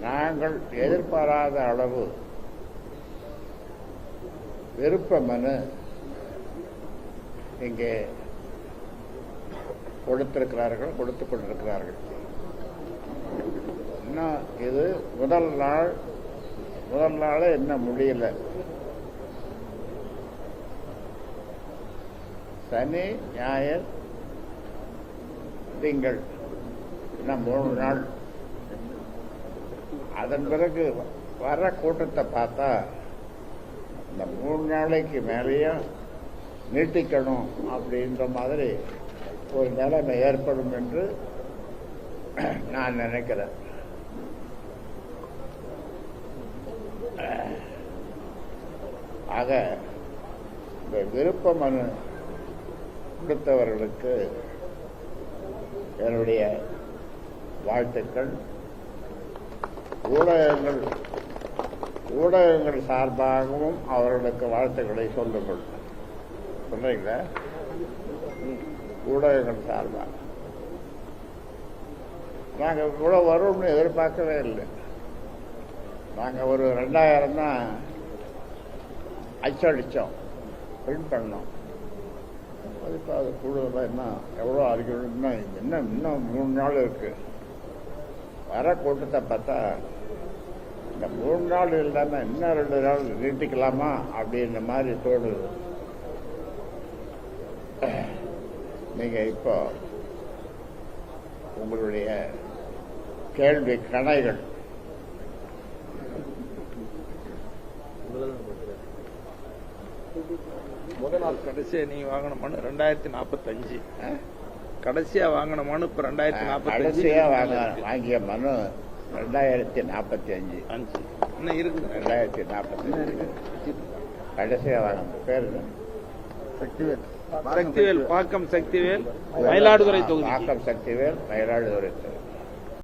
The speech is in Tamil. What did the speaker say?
நாங்கள் எதிர்பாராத அளவு விருப்ப மனு இங்கே கொடுத்துக் கொண்டிருக்கிறார்கள். இன்னும் இது முதல் நாளே இன்னும் முடியல. சனி, ஞாயிறு, திங்கள் இன்னும் 3 நாள். அதன் பிறகு வர கூட்டத்தை பார்த்தா இந்த 3 நாளைக்கு மேலேயும் நீட்டிக்கணும் அப்படின்ற மாதிரி ஒரு நிலைமை ஏற்படும் என்று நான் நினைக்கிறேன். ஆக இந்த விருப்ப மனு கொடுத்தவர்களுக்கு என்னுடைய வாழ்த்துக்கள். ஊடகங்கள் சார்பாகவும் அவர்களுக்கு வாழ்த்துக்களை சொல்லுங்கள். சொல்றீங்களா? ஊடகங்கள் சார்பாக நாங்கள் இவ்வளவு வரும்னு எதிர்பார்க்கவே இல்லை. நாங்கள் ஒரு 2000 தான் அச்சடித்தோம், பிரிண்ட் பண்ணோம். இப்போ அது கூடுதலாக என்ன எவ்வளோ அறிக்கணும்னா இன்னும் 3 நாள் இருக்கு. வர கூட்டத்தை பார்த்தா இந்த 3 நாள் இல்லாமல் இன்னும் 2 நாள் நீட்டிக்கலாமா அப்படின்ற மாதிரி தோணுது. நீங்க இப்போ உங்களுடைய கேள்வி கணைகள் முதல் நாள் கடைசியா நீங்க வாங்கின மனு 2045. கடைசியா வாங்கின மனு இப்ப 2045. கடைசியா வாங்கிய மனு 2045 இன்னும் இருக்கு. 2045 கடைசியா வாங்கின பேர் சக்திவேல், பாக்கம் சக்திவேல், மயிலாடுதுறை தொகுதி. பாக்கம் சக்திவேல், மயிலாடுதுறை தொகுதி.